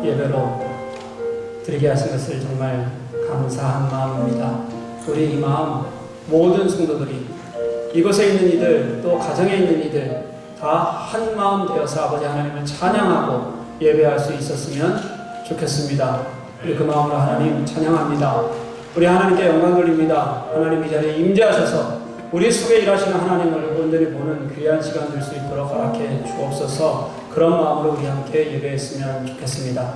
예배로 드리게 하신 것을 정말 감사한 마음입니다. 우리 이 마음 모든 성도들이 이곳에 있는 이들 또 가정에 있는 이들 다 한 마음 되어서 아버지 하나님을 찬양하고 예배할 수 있었으면 좋겠습니다. 우리 그 마음으로 하나님 찬양합니다. 우리 하나님께 영광 돌립니다. 하나님 이 자리에 임재하셔서 우리 속에 일하시는 하나님을 온전히 보는 귀한 시간 될 수 있도록 허락해 주옵소서. 그런 마음으로 우리 함께 예배했으면 좋겠습니다.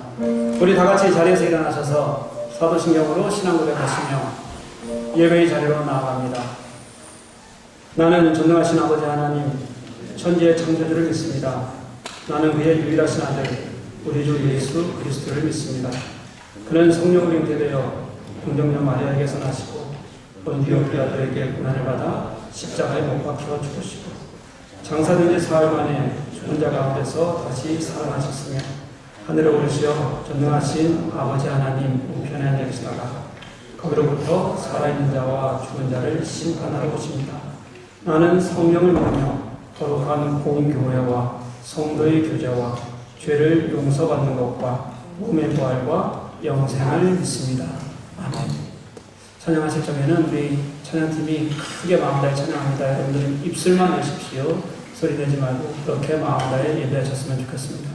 우리 다 같이 자리에서 일어나셔서 사도신경으로 신앙 고백하시며 예배의 자리로 나아갑니다. 나는 전능하신 아버지 하나님 천지의 창조주를 믿습니다. 나는 그의 유일하신 아들 우리 주 예수 그리스도를 믿습니다. 그는 성령으로 잉태되어 동정녀 마리아에게서 나시고 본디오 빌라도에게 고난을 받아 십자가에 못 박혀 죽으시고 장사된 지 사흘 만에 죽은 자 가운데서 다시 살아나셨으며 하늘에 오르시어 전능하신 아버지 하나님 우편에 앉아 계시다가 거기로부터 살아있는 자와 죽은 자를 심판하러 오십니다. 나는 성령을 믿으며 거룩한 공교회와 성도의 교제와 죄를 용서받는 것과 몸의 부활과 영생을 믿습니다. 아멘. 찬양하실 적에는 우리 찬양팀이 크게 마음 다해 찬양합니다. 여러분들은 입술만 내십시오. 소리 내지 말고 그렇게 마음 다해 예배하셨으면 좋겠습니다.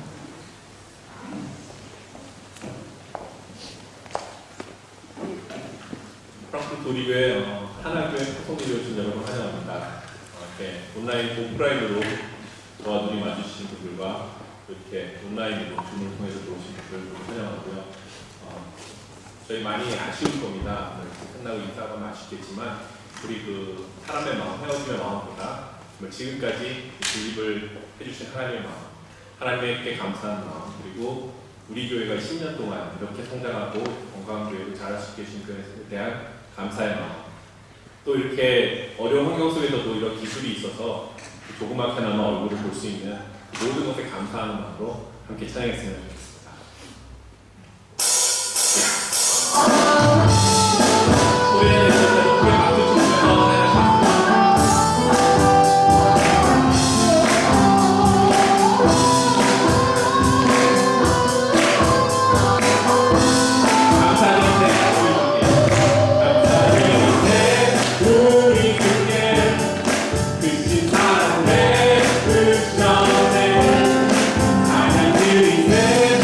프랑크푸르트 우리교회 하나교회 소속이 오신 여러분 환영합니다. 이렇게 온라인 오프라인으로 저와 눈이 마주치신 분들과 이렇게 온라인으로 줌을 통해서 들어오신 분들 환영하고요. 저희 많이 아쉬울 겁니다. 이렇게 끝나고 인사하면 아쉽겠지만 우리 그 사람의 마음, 헤어짐의 마음보다 지금까지 진입을 해주신 하나님의 마음, 하나님께 감사한 마음, 그리고 우리 교회가 10년 동안 이렇게 성장하고 건강한 교회로 자랄 수 있게 해주신 것에 대한 감사의 마음, 또 이렇게 어려운 환경 속에서도 이런 기술이 있어서 조그맣게나마 얼굴을 볼 수 있는 모든 것에 감사하는 마음으로 함께 찬양했으면 좋겠습니다. 그 전에 하나님이 내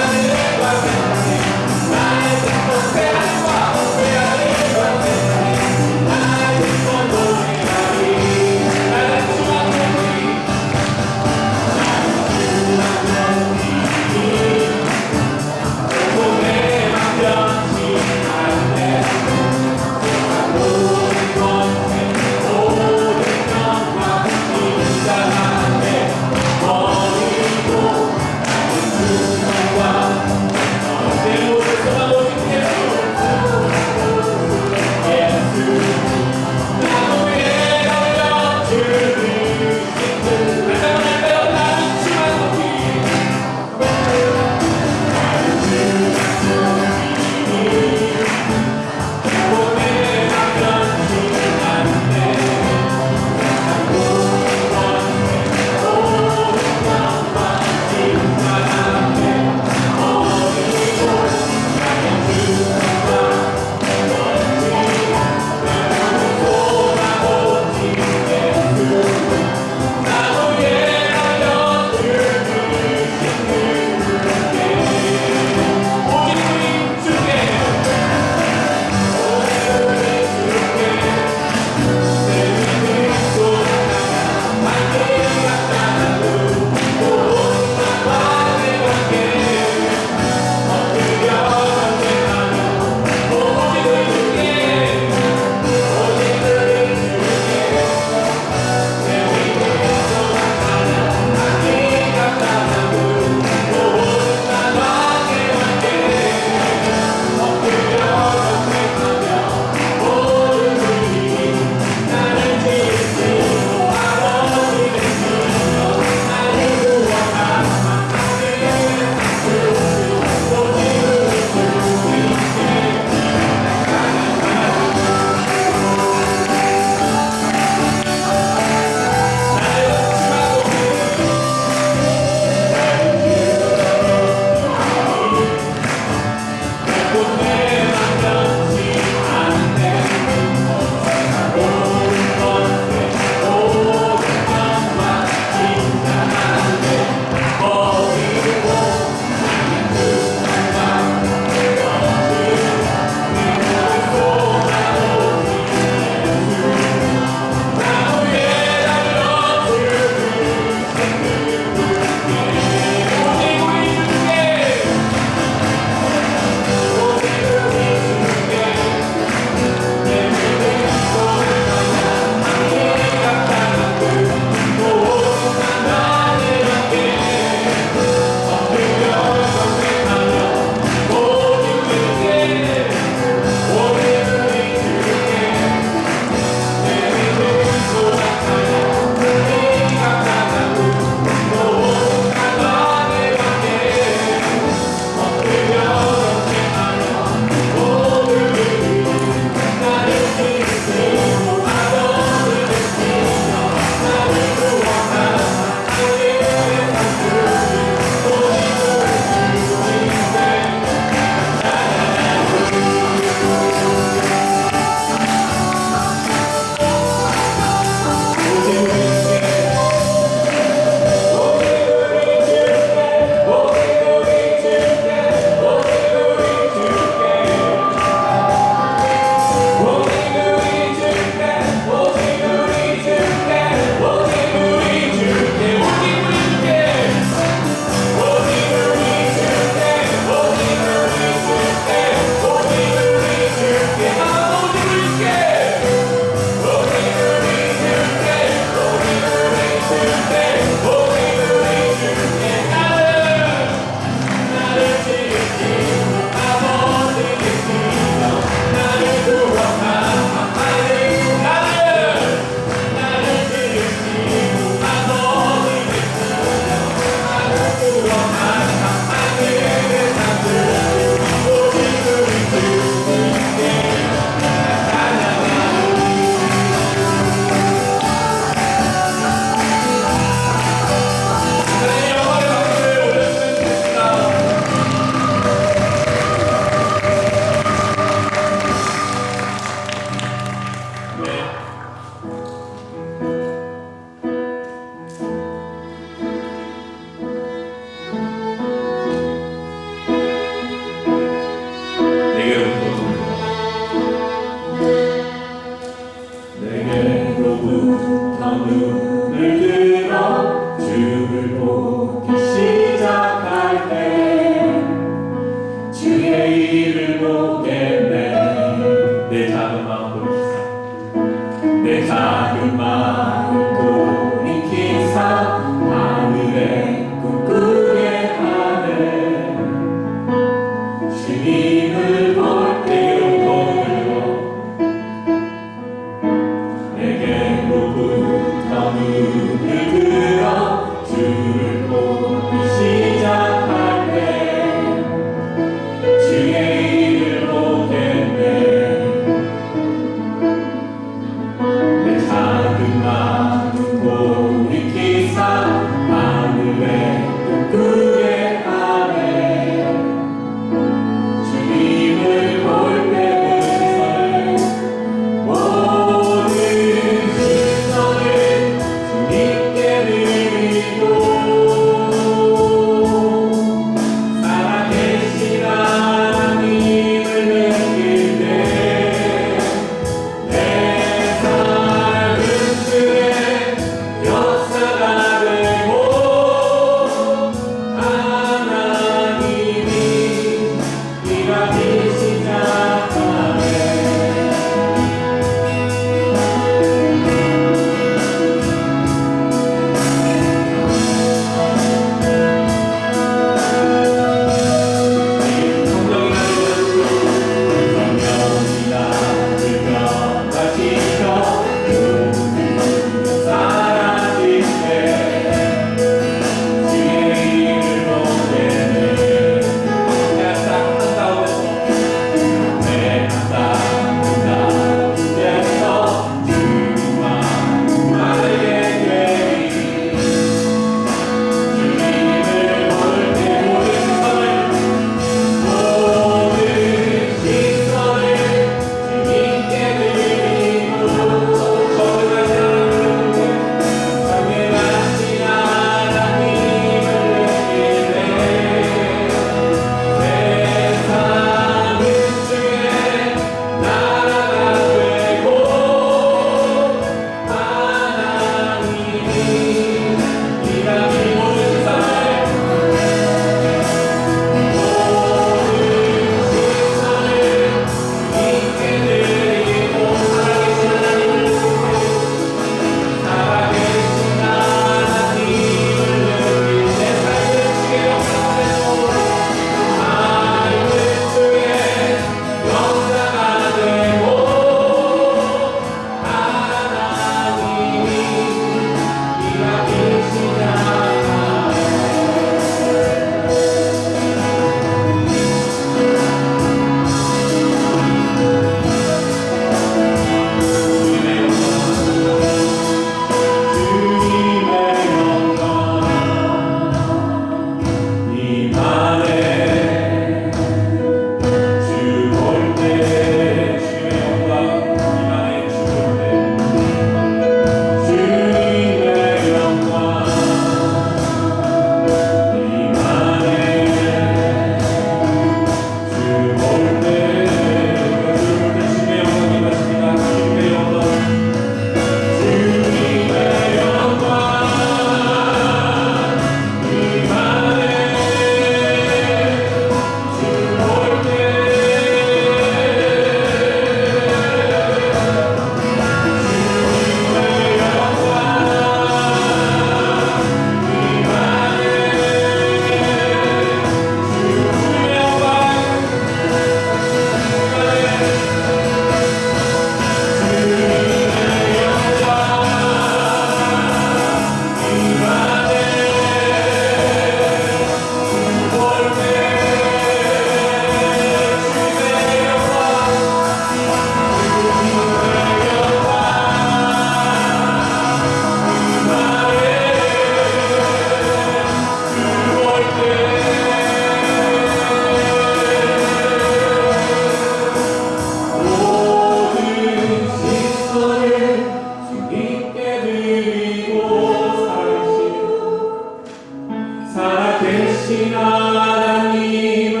계신 하나님을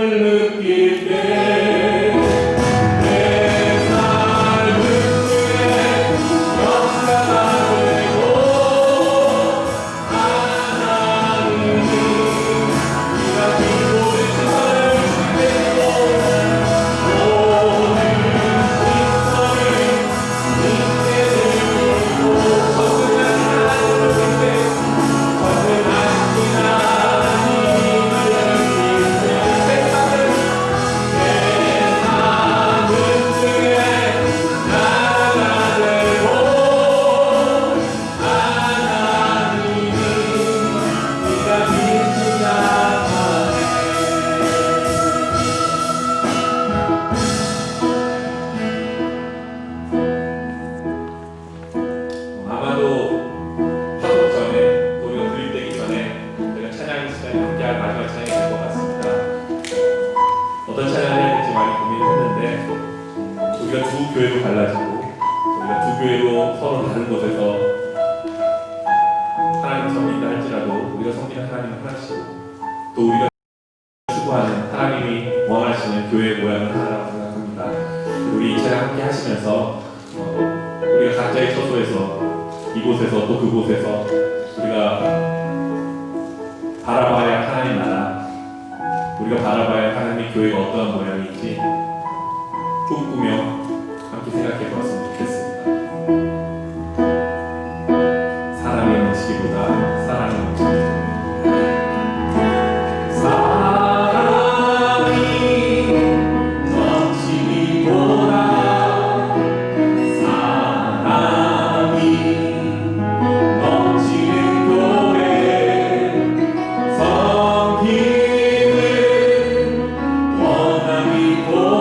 느낄 때 내 삶은 주의 역사가 되고 하나님이 네가 기도의 시간을 주게 되고 모든 인성을 믿게 되고 거듭나신 하나님을 믿게 거듭나신 하나님을 믿게 세상은 주의 나라가 되고 하나님이 네가 믿는 자만에 아마도 파송 전에 우리가 구입되기 전에 저희가 찬양 시간에 함께할 마지막 찬양이 될 것 같습니다. 어떤 찬양을 해야 될지 많이 고민했는데 우리가 두 교회로 갈라지고 우리가 두 교회로 서로 다른 곳에서 하나님 섬긴다 할지라도 우리가 섬기는 하나님은 하나시고 또 우리가 추구하는 하나님이 원하시는 교회의 모양은 하나라고 생각합니다. 우리 이 찬양 함께 하시면서 우리가 각자의 처소에서 이곳에서 또 그곳에서 우리가 바라봐야 할 하나님 나라, 우리가 바라봐야 할 하나님의 교회가 어떠한 모양인지 꿈꾸며 함께 생각해 보았으면 좋겠습니다. 사람이 넘치기보다 사랑이 넘치기. 사랑이 넘치기보다 사랑이 넘치는 교회 섬김을 원하기보다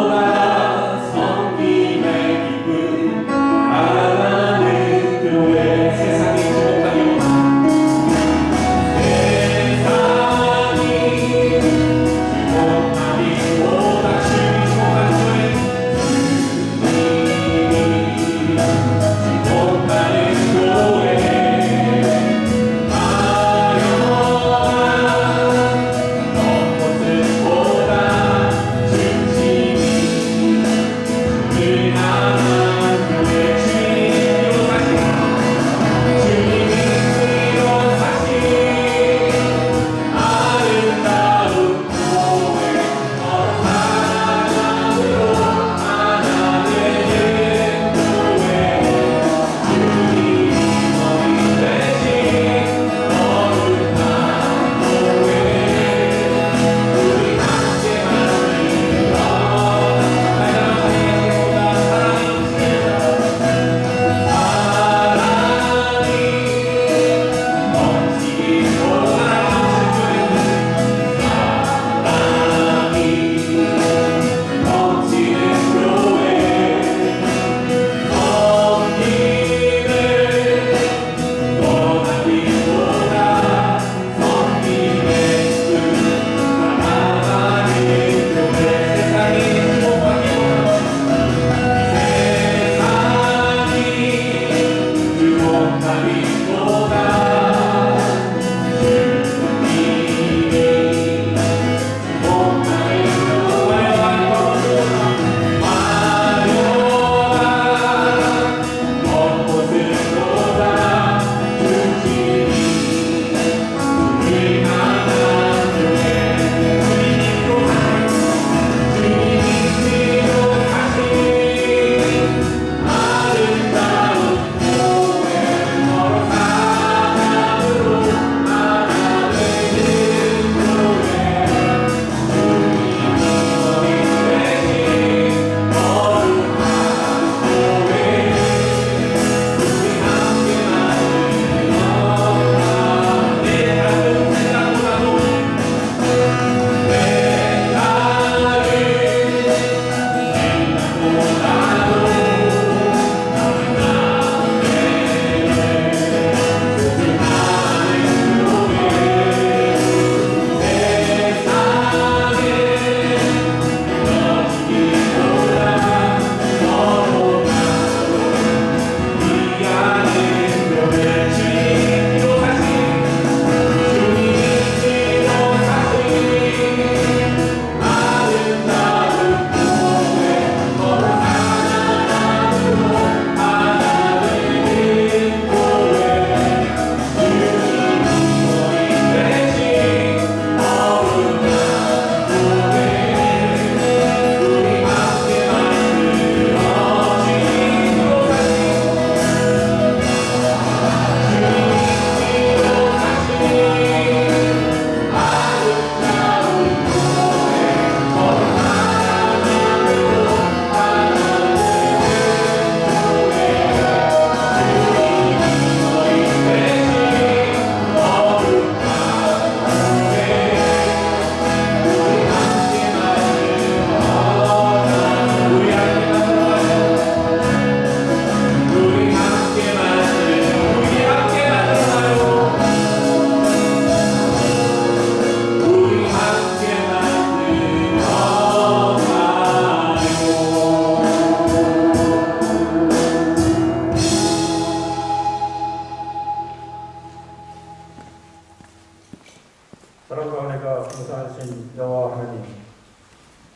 사랑과 은혜가 감사하신 여호와 하나님,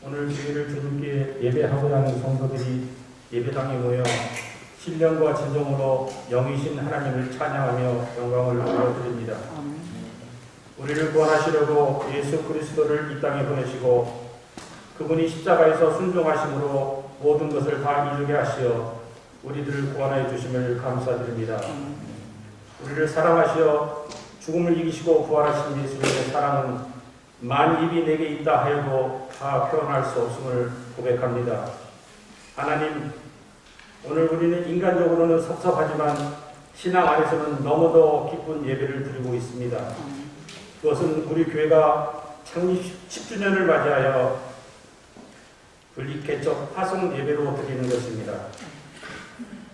오늘 주일을 주님께 예배하고자 하는 성도들이 예배당에 모여 신령과 진정으로 영이신 하나님을 찬양하며 영광을 돌려드립니다. 우리를 구원하시려고 예수 그리스도를 이 땅에 보내시고 그분이 십자가에서 순종하심으로 모든 것을 다 이루게 하시어 우리들을 구원해 주심을 감사드립니다. 우리를 사랑하시어 죽음을 이기시고 부활하신 예수님의 사랑은 만 입이 내게 있다 하여도 다 표현할 수 없음을 고백합니다. 하나님, 오늘 우리는 인간적으로는 섭섭하지만 신앙 안에서는 너무도 기쁜 예배를 드리고 있습니다. 그것은 우리 교회가 창립 10주년을 맞이하여 분립개척 파송 예배로 드리는 것입니다.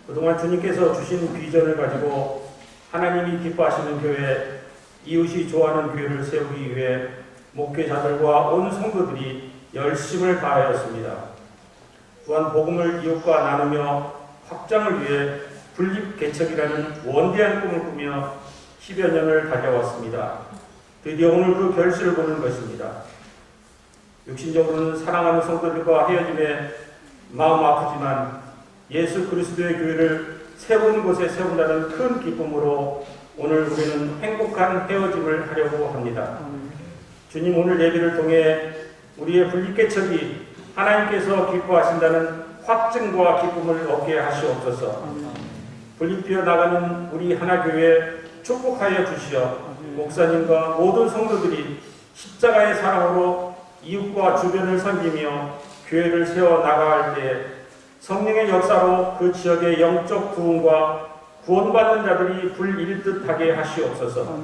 그동안 주님께서 주신 비전을 가지고 하나님이 기뻐하시는 교회, 이웃이 좋아하는 교회를 세우기 위해 목회자들과 온 성도들이 열심을 다하였습니다. 또한 복음을 이웃과 나누며 확장을 위해 분립개척이라는 원대한 꿈을 꾸며 10여 년을 달려왔습니다. 드디어 오늘 그 결실을 보는 것입니다. 육신적으로는 사랑하는 성도들과 헤어짐에 마음 아프지만 예수 그리스도의 교회를 세운 곳에 세운다는 큰 기쁨으로 오늘 우리는 행복한 헤어짐을 하려고 합니다. 주님, 오늘 예배를 통해 우리의 분립개척이 하나님께서 기뻐하신다는 확증과 기쁨을 얻게 하시옵소서. 분립되어 나가는 우리 하나교회 축복하여 주시어 목사님과 모든 성도들이 십자가의 사랑으로 이웃과 주변을 섬기며 교회를 세워 나가할 때 성령의 역사로 그 지역의 영적 부흥과 구원받는 자들이 불일듯하게 하시옵소서.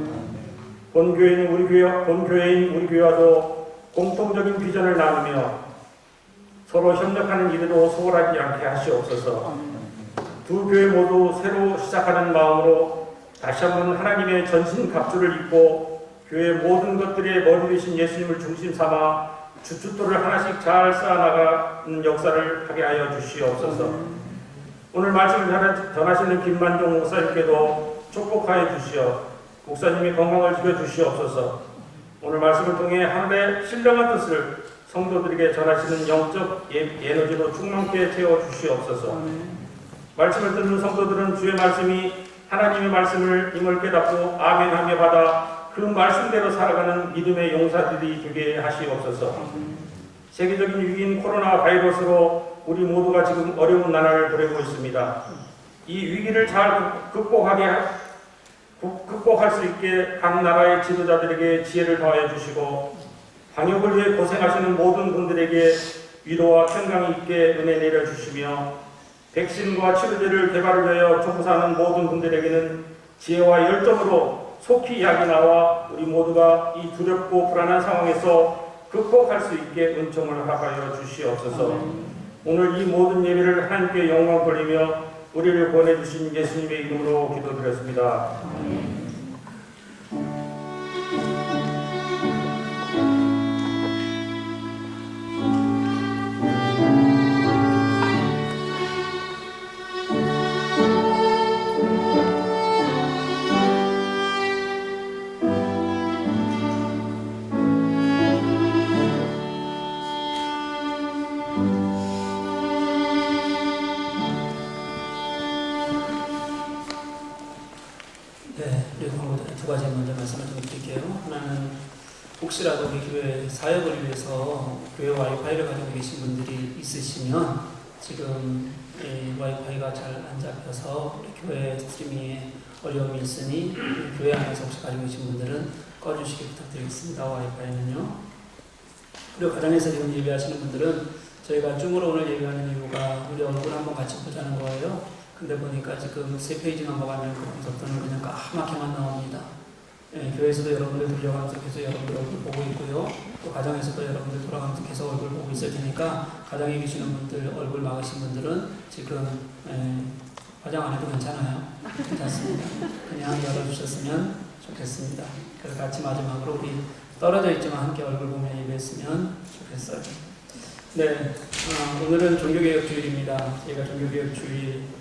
본교회인 우리 교회와도 공통적인 비전을 나누며 서로 협력하는 일에도 소홀하지 않게 하시옵소서. 두 교회 모두 새로 시작하는 마음으로 다시 한번 하나님의 전신갑주를 입고 교회 모든 것들의 머리 되신 예수님을 중심 삼아 주춧돌을 하나씩 잘 쌓아나가는 역사를 하게 하여 주시옵소서. 오늘 말씀을 전하시는 김만종 목사님께도 축복하여 주시어 목사님의 건강을 지켜주시옵소서. 오늘 말씀을 통해 하늘의 신령한 뜻을 성도들에게 전하시는 영적 에너지로 충만케 채워주시옵소서. 말씀을 듣는 성도들은 주의 말씀이 하나님의 말씀을 임을 깨닫고 아멘하며 받아 그 말씀대로 살아가는 믿음의 용사들이 되게 하시옵소서. 세계적인 위기인 코로나 바이러스로 우리 모두가 지금 어려운 나날을 보내고 있습니다. 이 위기를 잘 극복할 수 있게 각 나라의 지도자들에게 지혜를 더하여 주시고 방역을 위해 고생하시는 모든 분들에게 위로와 평강이 있게 은혜 내려주시며 백신과 치료제를 개발을 위하여 종사하는 모든 분들에게는 지혜와 열정으로 속히 약이 나와 우리 모두가 이 두렵고 불안한 상황에서 극복할 수 있게 은총을 허락하여 주시옵소서. 오늘 이 모든 예배를 하나님께 영광 돌리며 우리를 보내주신 예수님의 이름으로 기도드렸습니다. 두 가지 먼저 말씀을 좀 드릴게요. 하나는 혹시라도 우리 교회 사역을 위해서 교회 와이파이를 가지고 계신 분들이 있으시면 지금 와이파이가 잘 안 잡혀서 우리 교회 스트리밍에 어려움이 있으니 교회 안에서 혹시 가지고 계신 분들은 꺼주시기 부탁드리겠습니다. 와이파이는요. 그리고 가정에서 지금 예배하시는 분들은 저희가 줌으로 오늘 예배하는 이유가 우리 얼굴 한번 같이 보자는 거예요. 근데 보니까 지금 3페이지 넘어가면 그 분석도는 그냥 까맣게만 나옵니다. 교회에서도 여러분들 들려가면서 계속 여러분들 얼굴 보고 있고요. 또 가정에서도 여러분들 돌아가면서 계속 얼굴 보고 있을 테니까 가정에 계시는 분들, 얼굴 막으신 분들은 지금 화장 안 해도 괜찮아요. 괜찮습니다. 그냥 열어주셨으면 좋겠습니다. 그래서 같이 마지막으로 우리 떨어져 있지만 함께 얼굴 보며 예배했으면 좋겠어요. 네, 오늘은 종교개혁 주일입니다. 저희가 종교개혁 주일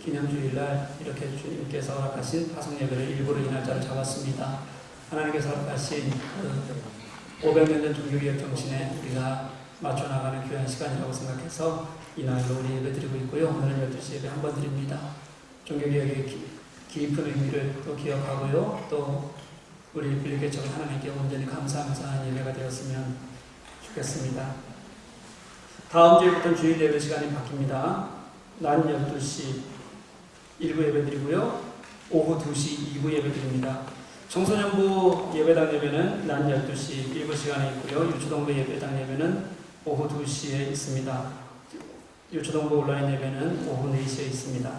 기념주일날 이렇게 주님께서 허락하신 파송예배를 일부러 이 날짜를 잡았습니다. 하나님께서 허락하신 그 500년 전 종교개혁 정신에 우리가 맞춰 나가는 귀한 시간이라고 생각해서 이날로 우리 예배드리고 있고요. 오늘은 12시 예배 한 번 드립니다. 종교개혁의 깊은 의미를 또 기억하고요. 또 우리 빌립개척을 하나님께 온전히 감사하는 예배가 되었으면 좋겠습니다. 다음 주에부터 주일 예배 시간이 바뀝니다. 낮 12시 1부 예배 드리고요. 오후 2시 2부 예배 드립니다. 청소년부 예배당 예배는 낮 12시 1부 시간에 있고요. 유초동부 예배당 예배는 오후 2시에 있습니다. 유초동부 온라인 예배는 오후 4시에 있습니다.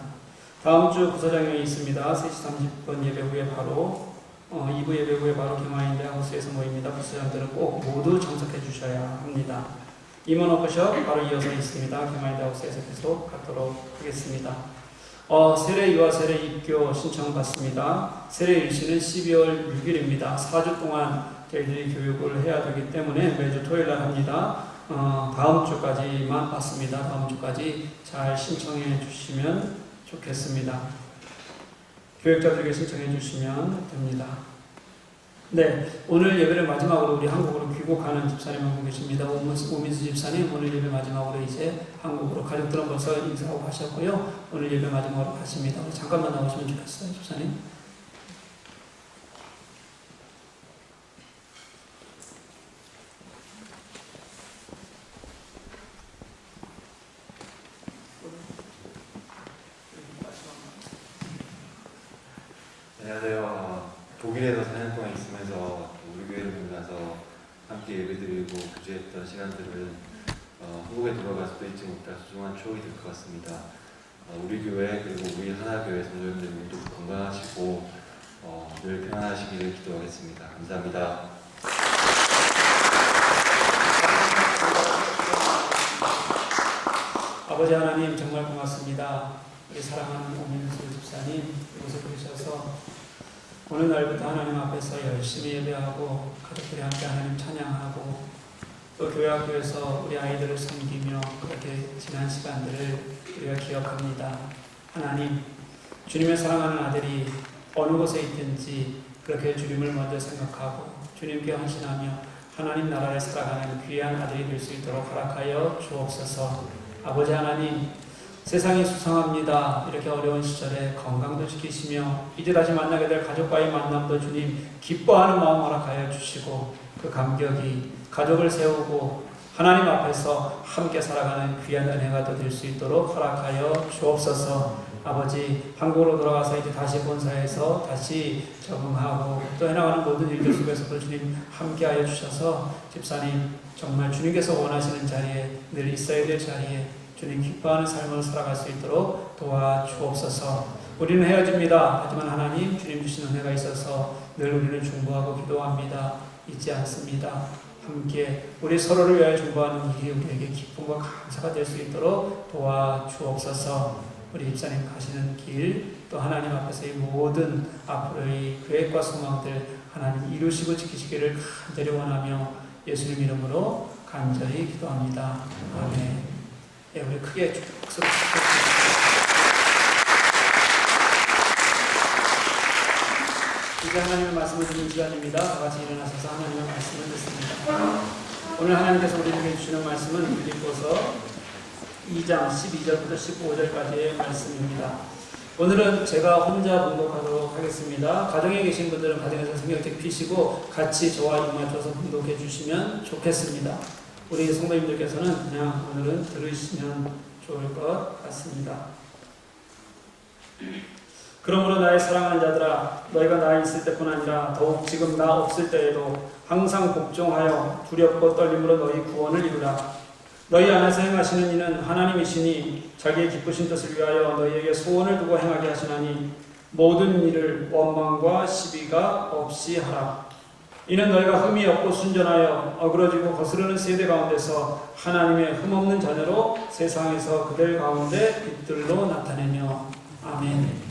다음 주 부서장회의 있습니다. 3시 30분 예배 후에 바로 2부 예배 후에 바로 경화인대 하우스에서 모입니다. 부서장들은 꼭 모두 참석해 주셔야 합니다. 임원 워크숍 바로 이어서 있습니다. 경화인대 하우스에서 계속 갖도록 하겠습니다. 세례 유아 세례 입교 신청 받습니다. 세례 일시는 12월 6일입니다. 4주 동안 저희들이 교육을 해야 되기 때문에 매주 토요일 날 합니다. 다음 주까지만 받습니다. 다음 주까지 잘 신청해 주시면 좋겠습니다. 교육자들에게 신청해 주시면 됩니다. 네, 오늘 예배를 마지막으로 우리 한국으로 귀국하는 집사님 한 분 계십니다. 오민수 집사님, 오늘 예배 마지막으로 이제 한국으로 가족들은 벌써 인사하고 가셨고요. 오늘 예배 마지막으로 가십니다. 잠깐만 나오시면 좋겠어요, 집사님. 안녕하세요. 독일에서 4년 동안 있으면서 우리 교회를 만나서 함께 예배드리고 교제했던 시간들을 한국에 돌아가서 또 잊지 못할 소중한 추억이 될 것 같습니다. 우리 교회 그리고 우리 하나교회 성도님들 모두 건강하시고 늘 평안하시기를 기도하겠습니다. 감사합니다. 아버지 하나님 정말 고맙습니다. 우리 사랑하는 오민수 집사님 이곳에 부르셔서 오늘 날부터 하나님 앞에서 열심히 예배하고 가족들이 함께 하나님 찬양하고 또 교회 학교에서 우리 아이들을 섬기며 그렇게 지난 시간들을 우리가 기억합니다. 하나님, 주님의 사랑하는 아들이 어느 곳에 있든지 그렇게 주님을 먼저 생각하고 주님께 헌신하며 하나님 나라를 살아가는 귀한 아들이 될 수 있도록 허락하여 주옵소서. 아버지 하나님, 세상이 수상합니다. 이렇게 어려운 시절에 건강도 지키시며 이제 다시 만나게 될 가족과의 만남도 주님 기뻐하는 마음 허락하여 주시고 그 감격이 가족을 세우고 하나님 앞에서 함께 살아가는 귀한 은혜가 될 수 있도록 허락하여 주옵소서. 아버지, 한국으로 돌아가서 이제 다시 본사에서 다시 적응하고 또 해나가는 모든 일들 속에서도 주님 함께하여 주셔서 집사님 정말 주님께서 원하시는 자리에 늘 있어야 될 자리에 주님 기뻐하는 삶을 살아갈 수 있도록 도와주옵소서. 우리는 헤어집니다. 하지만 하나님 주님 주신 은혜가 있어서 늘 우리는 중보하고 기도합니다. 잊지 않습니다. 함께 우리 서로를 위하여 중보하는 일이 우리에게 기쁨과 감사가 될 수 있도록 도와주옵소서. 우리 집사님 가시는 길 또 하나님 앞에서의 모든 앞으로의 계획과 소망들 하나님 이루시고 지키시기를 간절히 원하며 예수님 이름으로 간절히 기도합니다. 아멘. 예, 우리 크게 박수로 이제 하나님의 말씀을 듣는 시간입니다. 다 같이 일어나셔서 하나님의 말씀을 듣습니다. 오늘 하나님께서 우리에게 주시는 말씀은 빌립보서 2장 12절부터 15절까지의 말씀입니다. 오늘은 제가 혼자 봉독하도록 하겠습니다. 가정에 계신 분들은 가정에서 성경책 피시고 같이 저와 입 맞춰서 봉독해 주시면 좋겠습니다. 우리 성도님들께서는 그냥 오늘은 들으시면 좋을 것 같습니다. 그러므로 나의 사랑하는 자들아, 너희가 나 있을 때뿐 아니라 더욱 지금 나 없을 때에도 항상 복종하여 두렵고 떨림으로 너희 구원을 이루라. 너희 안에서 행하시는 이는 하나님이시니 자기의 기쁘신 뜻을 위하여 너희에게 소원을 두고 행하게 하시나니 모든 일을 원망과 시비가 없이 하라. 이는 너희가 흠이 없고 순전하여 어그러지고 거스르는 세대 가운데서 하나님의 흠없는 자녀로 세상에서 그들 가운데 빛들로 나타내며 아멘.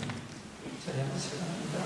자리에 앉으시기 바랍니다.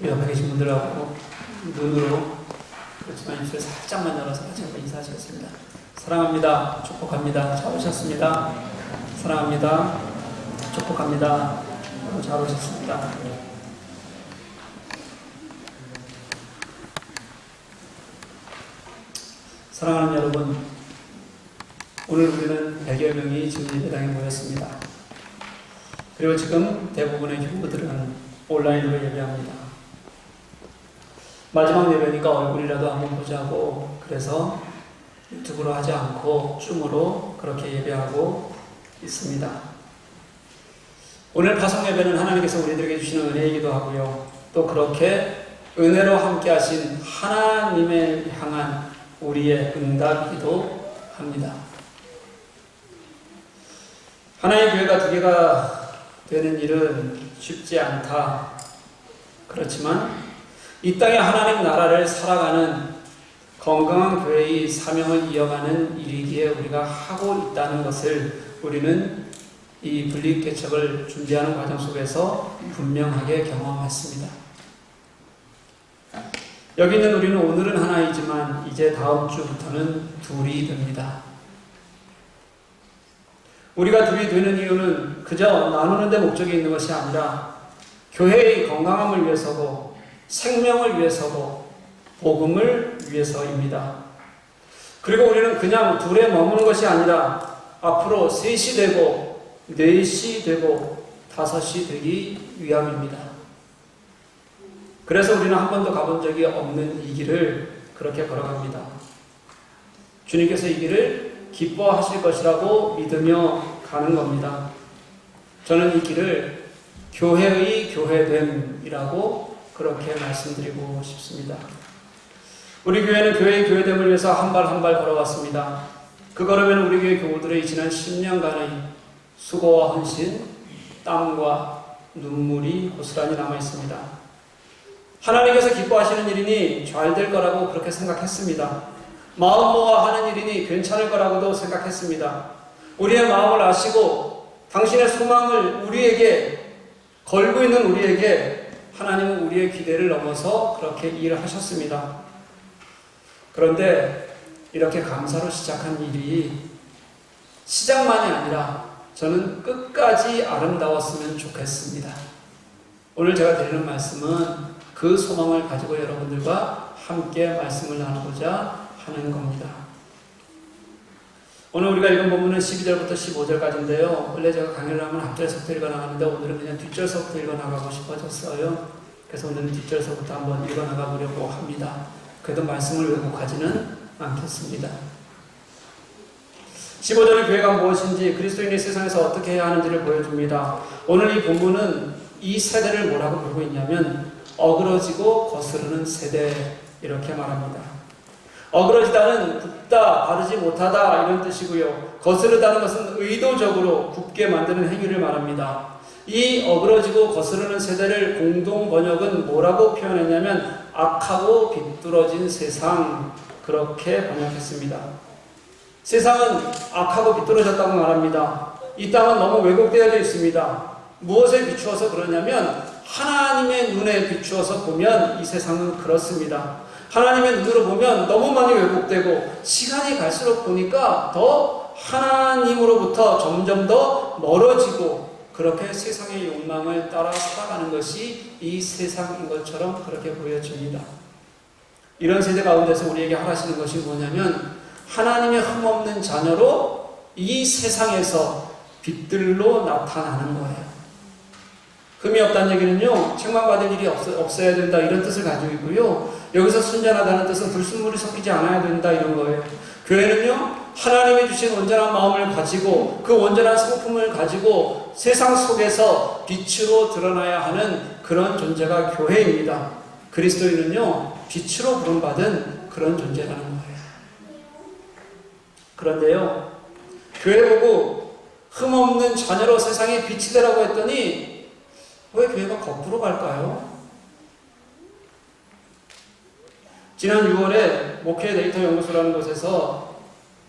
옆에 계신 분들하고 눈으로 그렇지만 입술 살짝만 열어서 같이 한번 인사하시겠습니다. 사랑합니다. 축복합니다. 잘 오셨습니다. 사랑합니다. 축복합니다. 잘 오셨습니다. 사랑하는 여러분, 오늘 우리는 100여 명이 지금 예배당에 모였습니다. 그리고 지금 대부분의 교우들은 온라인으로 예배합니다. 마지막 예배니까 얼굴이라도 한번 보자고, 그래서 유튜브로 하지 않고 줌으로 그렇게 예배하고 있습니다. 오늘 파송 예배는 하나님께서 우리들에게 주시는 은혜이기도 하고요, 또 그렇게 은혜로 함께 하신 하나님을 향한 우리의 응답이기도 합니다. 하나의 교회가 두 개가 되는 일은 쉽지 않다. 그렇지만 이 땅에 하나님 나라를 살아가는 건강한 교회의 사명을 이어가는 일이기에 우리가 하고 있다는 것을 우리는 이 분립개척을 준비하는 과정 속에서 분명하게 경험했습니다. 여기 있는 우리는 오늘은 하나이지만 이제 다음 주부터는 둘이 됩니다. 우리가 둘이 되는 이유는 그저 나누는 데 목적이 있는 것이 아니라 교회의 건강함을 위해서고 생명을 위해서고 복음을 위해서입니다. 그리고 우리는 그냥 둘에 머무는 것이 아니라 앞으로 셋이 되고 넷이 되고 다섯이 되기 위함입니다. 그래서 우리는 한 번도 가본 적이 없는 이 길을 그렇게 걸어갑니다. 주님께서 이 길을 기뻐하실 것이라고 믿으며 가는 겁니다. 저는 이 길을 교회의 교회됨이라고 그렇게 말씀드리고 싶습니다. 우리 교회는 교회의 교회됨을 위해서 한 발 한 발 걸어왔습니다. 그 걸음에는 우리 교회 교우들의 지난 10년간의 수고와 헌신, 땀과 눈물이 고스란히 남아있습니다. 하나님께서 기뻐하시는 일이니 잘 될 거라고 그렇게 생각했습니다. 마음 모아 하는 일이니 괜찮을 거라고도 생각했습니다. 우리의 마음을 아시고 당신의 소망을 우리에게 걸고 있는 우리에게 하나님은 우리의 기대를 넘어서 그렇게 일을 하셨습니다. 그런데 이렇게 감사로 시작한 일이 시작만이 아니라 저는 끝까지 아름다웠으면 좋겠습니다. 오늘 제가 드리는 말씀은 그 소망을 가지고 여러분들과 함께 말씀을 나누고자 하는 겁니다. 오늘 우리가 읽은 본문은 12절부터 15절까지인데요. 원래 제가 강의를 하면 앞절서부터 읽어나가는데 오늘은 그냥 뒷절서부터 읽어나가고 싶어졌어요. 그래서 오늘은 뒷절서부터 한번 읽어나가 보려고 합니다. 그래도 말씀을 왜곡하지는 않겠습니다. 15절의 교회가 무엇인지 그리스도인이 세상에서 어떻게 해야 하는지를 보여줍니다. 오늘 이 본문은 이 세대를 뭐라고 부르고 있냐면 어그러지고 거스르는 세대 이렇게 말합니다. 어그러지다는 굽다, 바르지 못하다 이런 뜻이고요. 거스르다는 것은 의도적으로 굽게 만드는 행위를 말합니다. 이 어그러지고 거스르는 세대를 공동 번역은 뭐라고 표현했냐면 악하고 비뚤어진 세상 그렇게 번역했습니다. 세상은 악하고 비뚤어졌다고 말합니다. 이 땅은 너무 왜곡되어져 있습니다. 무엇에 비추어서 그러냐면 하나님의 눈에 비추어서 보면 이 세상은 그렇습니다. 하나님의 눈으로 보면 너무 많이 왜곡되고 시간이 갈수록 보니까 더 하나님으로부터 점점 더 멀어지고 그렇게 세상의 욕망을 따라 살아가는 것이 이 세상인 것처럼 그렇게 보여집니다. 이런 세대 가운데서 우리에게 하시는 것이 뭐냐면 하나님의 흠없는 자녀로 이 세상에서 빛들로 나타나는 거예요. 흠이 없다는 얘기는요, 책망받을 일이 없어야 된다 이런 뜻을 가지고 있고요. 여기서 순전하다는 뜻은 불순물이 섞이지 않아야 된다 이런 거예요. 교회는요, 하나님이 주신 온전한 마음을 가지고 그 온전한 성품을 가지고 세상 속에서 빛으로 드러나야 하는 그런 존재가 교회입니다. 그리스도인은요, 빛으로 부름받은 그런 존재라는 거예요. 그런데요, 교회 보고 흠없는 자녀로 세상에 빛이 되라고 했더니 왜 교회가 거꾸로 갈까요? 지난 6월에 목회 데이터 연구소라는 곳에서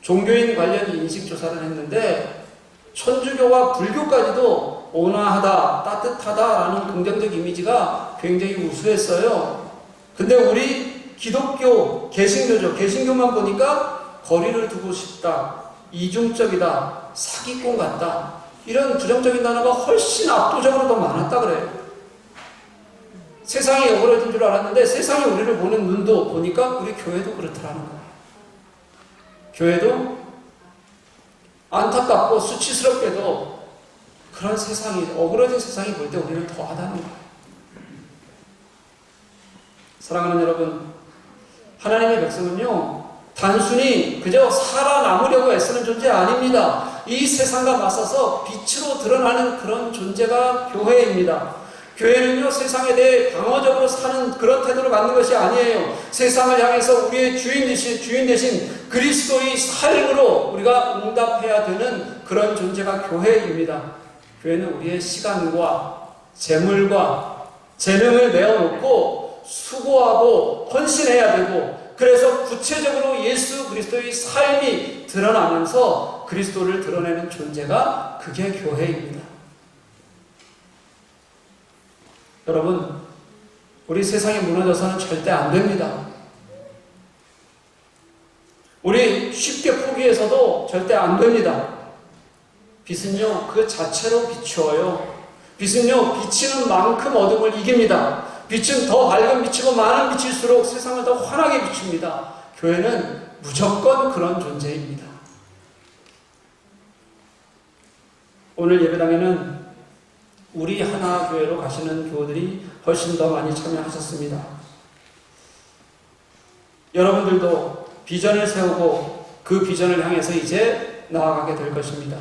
종교인 관련 인식조사를 했는데 천주교와 불교까지도 온화하다, 따뜻하다라는 긍정적 이미지가 굉장히 우수했어요. 근데 우리 기독교, 개신교만 보니까 거리를 두고 싶다, 이중적이다, 사기꾼 같다 이런 부정적인 단어가 훨씬 압도적으로 더 많았다 그래요. 세상이 어그러진 줄 알았는데 세상이 우리를 보는 눈도 보니까 우리 교회도 그렇더라는 거예요. 교회도 안타깝고 수치스럽게도 그런 세상이, 어그러진 세상이 볼 때 우리는 더하다는 거예요. 사랑하는 여러분, 하나님의 백성은요, 단순히 그저 살아남으려고 애쓰는 존재 아닙니다. 이 세상과 맞서서 빛으로 드러나는 그런 존재가 교회입니다. 교회는요, 세상에 대해 방어적으로 사는 그런 태도를 갖는 것이 아니에요. 세상을 향해서 우리의 주인 대신 그리스도의 삶으로 우리가 응답해야 되는 그런 존재가 교회입니다. 교회는 우리의 시간과 재물과 재능을 내어놓고 수고하고 헌신해야 되고, 그래서 구체적으로 예수 그리스도의 삶이 드러나면서 그리스도를 드러내는 존재가 그게 교회입니다. 여러분, 우리 세상이 무너져서는 절대 안 됩니다. 우리 쉽게 포기해서도 절대 안 됩니다. 빛은요, 그 자체로 비추어요. 빛은요, 비치는 만큼 어둠을 이깁니다. 빛은 더 밝은 빛이고 많은 빛일수록 세상을 더 환하게 비춥니다. 교회는 무조건 그런 존재입니다. 오늘 예배당에는 우리 하나교회로 가시는 교우들이 훨씬 더 많이 참여하셨습니다. 여러분들도 비전을 세우고 그 비전을 향해서 이제 나아가게 될 것입니다.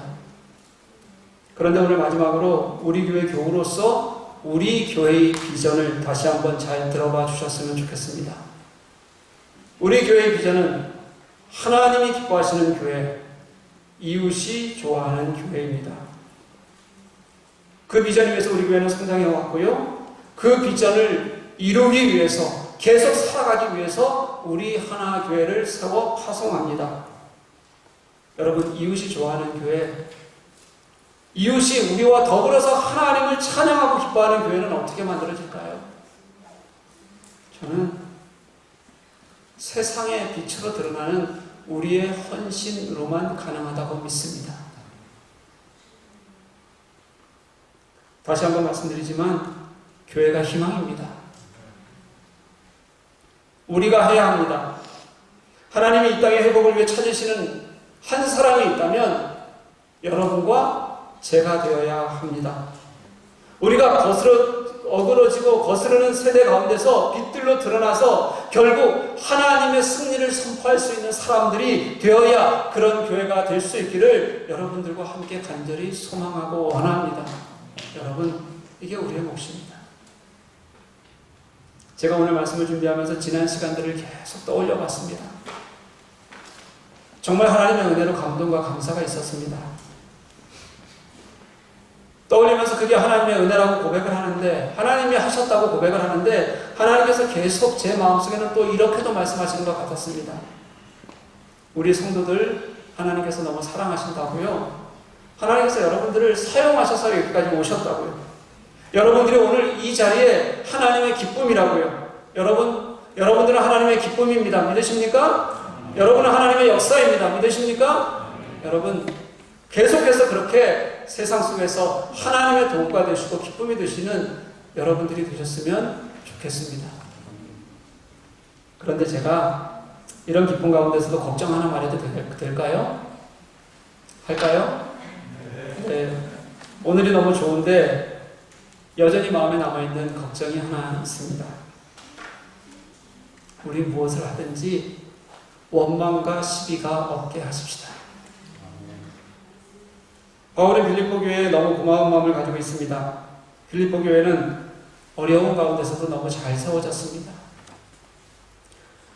그런데 오늘 마지막으로 우리 교회 교우로서 우리 교회의 비전을 다시 한번 잘 들어봐 주셨으면 좋겠습니다. 우리 교회의 비전은 하나님이 기뻐하시는 교회, 이웃이 좋아하는 교회입니다. 그 비전을 위해서 우리 교회는 성장해 왔고요. 그 비전을 이루기 위해서, 계속 살아가기 위해서 우리 하나 교회를 세워 파송합니다. 여러분, 이웃이 좋아하는 교회, 이웃이 우리와 더불어서 하나님을 찬양하고 기뻐하는 교회는 어떻게 만들어질까요? 저는 세상의 빛으로 드러나는 우리의 헌신으로만 가능하다고 믿습니다. 다시 한번 말씀드리지만 교회가 희망입니다. 우리가 해야 합니다. 하나님이 이 땅의 회복을 위해 찾으시는 한 사람이 있다면 여러분과 제가 되어야 합니다. 우리가 어그러지고 거스르는 세대 가운데서 빛들로 드러나서 결국 하나님의 승리를 선포할 수 있는 사람들이 되어야 그런 교회가 될 수 있기를 여러분들과 함께 간절히 소망하고 원합니다. 여러분, 이게 우리의 몫입니다. 제가 오늘 말씀을 준비하면서 지난 시간들을 계속 떠올려 봤습니다. 정말 하나님의 은혜로 감동과 감사가 있었습니다. 떠올리면서 그게 하나님의 은혜라고 고백을 하는데, 하나님이 하셨다고 고백을 하는데, 하나님께서 계속 제 마음속에는 또 이렇게도 말씀하시는 것 같았습니다. 우리 성도들 하나님께서 너무 사랑하신다고요. 하나님께서 여러분들을 사용하셔서 여기까지 오셨다고요. 여러분들이 오늘 이 자리에 하나님의 기쁨이라고요. 여러분들은 하나님의 기쁨입니다. 믿으십니까? 여러분은 하나님의 역사입니다. 믿으십니까? 여러분, 계속해서 그렇게 세상 속에서 하나님의 도구가 되시고 기쁨이 되시는 여러분들이 되셨으면 좋겠습니다. 그런데 제가 이런 기쁨 가운데서도 걱정 하나 말해도 될까요? 할까요? 네. 오늘이 너무 좋은데 여전히 마음에 남아있는 걱정이 하나 있습니다. 우리 무엇을 하든지 원망과 시비가 없게 하십시다. 바울은 빌립보 교회에 너무 고마운 마음을 가지고 있습니다. 빌립보 교회는 어려운 가운데서도 너무 잘 세워졌습니다.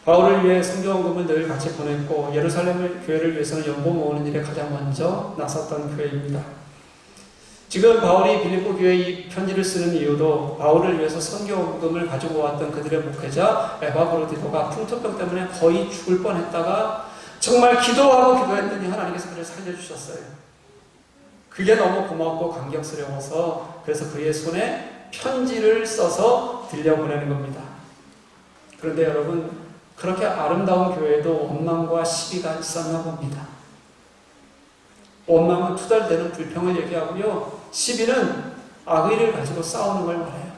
바울을 위해 성경원금을 늘 같이 보냈고 예루살렘 교회를 위해서는 연보 모으는 일에 가장 먼저 나섰던 교회입니다. 지금 바울이 빌립보 교회에 이 편지를 쓰는 이유도 바울을 위해서 성경원금을 가지고 왔던 그들의 목회자 에바브로디도가 풍토병 때문에 거의 죽을 뻔했다가 정말 기도하고 기도했더니 하나님께서 그를 살려주셨어요. 그게 너무 고맙고 감격스러워서 그래서 그의 손에 편지를 써서 들려보내는 겁니다. 그런데 여러분, 그렇게 아름다운 교회에도 원망과 시비가 있었나 봅니다. 원망은 투덜대는 불평을 얘기하고요. 시비는 악의를 가지고 싸우는 걸 말해요.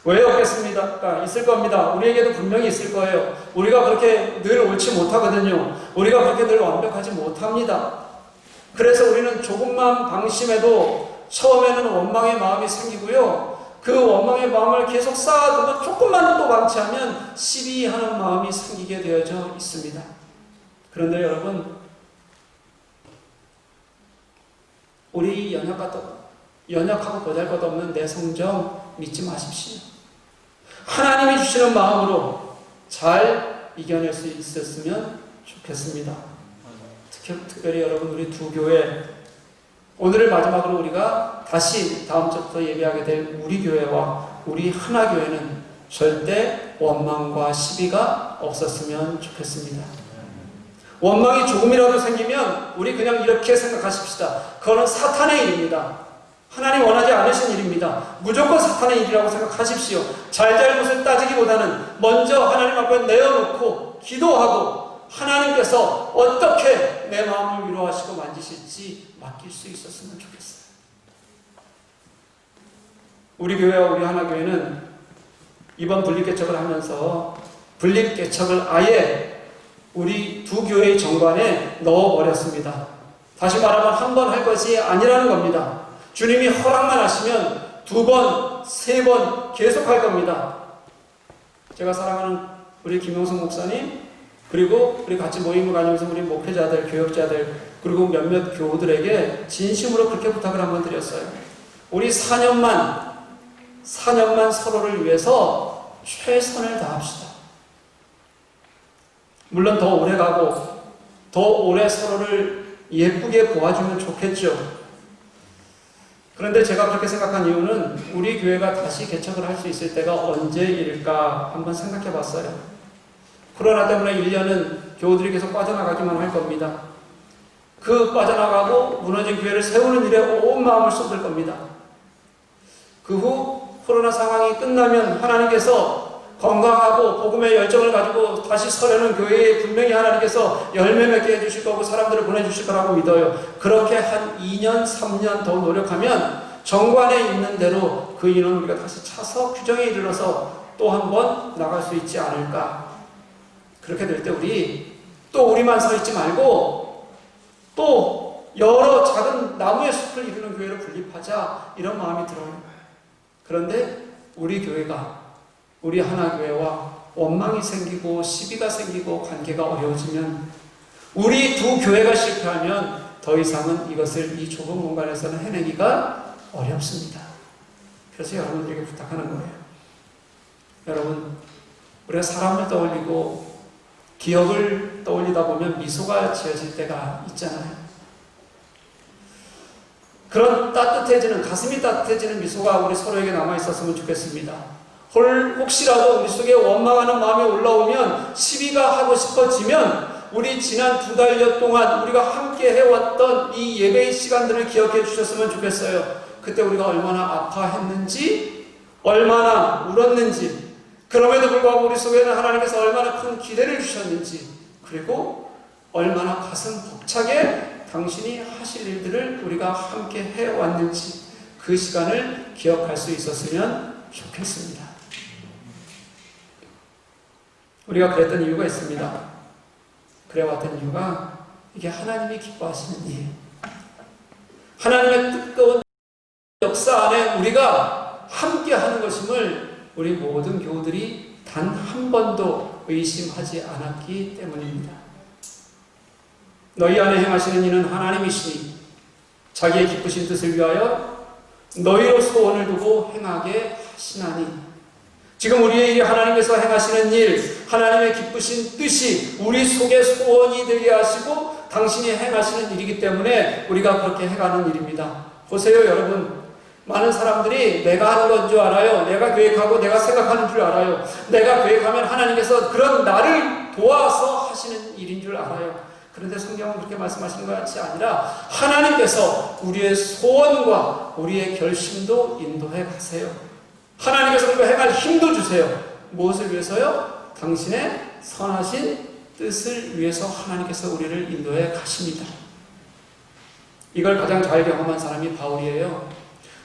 왜 없겠습니까? 있을 겁니다. 우리에게도 분명히 있을 거예요. 우리가 그렇게 늘 옳지 못하거든요. 우리가 그렇게 늘 완벽하지 못합니다. 그래서 우리는 조금만 방심해도 처음에는 원망의 마음이 생기고요. 그 원망의 마음을 계속 쌓아두고 조금만 또 방치하면 시비하는 마음이 생기게 되어져 있습니다. 그런데 여러분, 우리 연약하고 보잘것없는 내 성정 믿지 마십시오. 하나님이 주시는 마음으로 잘 이겨낼 수 있었으면 좋겠습니다. 특별히 여러분, 우리 두 교회, 오늘을 마지막으로 우리가 다시 다음 주부터 예배하게 될 우리 교회와 우리 하나 교회는 절대 원망과 시비가 없었으면 좋겠습니다. 원망이 조금이라도 생기면 우리 그냥 이렇게 생각하십시다. 그거는 사탄의 일입니다. 하나님 원하지 않으신 일입니다. 무조건 사탄의 일이라고 생각하십시오. 잘잘못을 따지기보다는 먼저 하나님 앞에 내어놓고 기도하고 하나님께서 어떻게 내 마음을 위로하시고 만지실지 맡길 수 있었으면 좋겠어요. 우리 교회와 우리 하나교회는 이번 분립개척을 하면서 분립개척을 아예 우리 두 교회의 정관에 넣어버렸습니다. 다시 말하면 한 번 할 것이 아니라는 겁니다. 주님이 허락만 하시면 2번, 3번 계속 할 겁니다. 제가 사랑하는 우리 김용성 목사님, 그리고 우리 같이 모임을 가지면서 우리 목회자들, 교역자들, 그리고 몇몇 교우들에게 진심으로 그렇게 부탁을 한번 드렸어요. 우리 4년만 서로를 위해서 최선을 다합시다. 물론 더 오래 가고 더 오래 서로를 예쁘게 보아주면 좋겠죠. 그런데 제가 그렇게 생각한 이유는 우리 교회가 다시 개척을 할 수 있을 때가 언제일까 한번 생각해 봤어요. 코로나 때문에 1년은 교우들이 계속 빠져나가기만 할 겁니다. 그 빠져나가고 무너진 교회를 세우는 일에 온 마음을 쏟을 겁니다. 그 후 코로나 상황이 끝나면 하나님께서 건강하고 복음의 열정을 가지고 다시 서려는 교회에 분명히 하나님께서 열매 맺게 해주실 거고 사람들을 보내주실 거라고 믿어요. 그렇게 한 2년, 3년 더 노력하면 정관에 있는 대로 그 인원을 우리가 다시 차서 규정에 이르러서 또 한 번 나갈 수 있지 않을까. 그렇게 될 때 우리만 서 있지 말고 또 여러 작은 나무의 숲을 이루는 교회로 분립하자, 이런 마음이 들어요. 그런데 우리 교회가, 우리 하나교회와 원망이 생기고 시비가 생기고 관계가 어려워지면, 우리 두 교회가 실패하면 더 이상은 이것을 이 좁은 공간에서는 해내기가 어렵습니다. 그래서 여러분들에게 부탁하는 거예요. 여러분, 우리가 사람을 떠올리고 기억을 떠올리다 보면 미소가 지어질 때가 있잖아요. 그런 따뜻해지는, 가슴이 따뜻해지는 미소가 우리 서로에게 남아있었으면 좋겠습니다. 혹시라도 우리 속에 원망하는 마음이 올라오면, 시비가 하고 싶어지면, 우리 지난 2달여 동안 우리가 함께 해왔던 이 예배의 시간들을 기억해 주셨으면 좋겠어요. 그때 우리가 얼마나 아파했는지, 얼마나 울었는지, 그럼에도 불구하고 우리 속에는 하나님께서 얼마나 큰 기대를 주셨는지, 그리고 얼마나 가슴 벅차게 당신이 하실 일들을 우리가 함께 해왔는지, 그 시간을 기억할 수 있었으면 좋겠습니다. 우리가 그랬던 이유가 있습니다. 그래왔던 이유가 이게 하나님이 기뻐하시는 일, 하나님의 뜨거운 역사 안에 우리가 함께 하는 것임을 우리 모든 교우들이 단 한 번도 의심하지 않았기 때문입니다. 너희 안에 행하시는 이는 하나님이시니 자기의 기쁘신 뜻을 위하여 너희로 소원을 두고 행하게 하시나니. 지금 우리의 일이 하나님께서 행하시는 일, 하나님의 기쁘신 뜻이 우리 속에 소원이 되게 하시고 당신이 행하시는 일이기 때문에 우리가 그렇게 해가는 일입니다. 보세요 여러분, 많은 사람들이 내가 하는 건 줄 알아요. 내가 계획하고 내가 생각하는 줄 알아요. 내가 계획하면 하나님께서 그런 나를 도와서 하시는 일인 줄 알아요. 그런데 성경은 그렇게 말씀하시는 것이 아니라 하나님께서 우리의 소원과 우리의 결심도 인도해 가세요. 하나님께서 그거 행할 힘도 주세요. 무엇을 위해서요? 당신의 선하신 뜻을 위해서 하나님께서 우리를 인도해 가십니다. 이걸 가장 잘 경험한 사람이 바울이에요.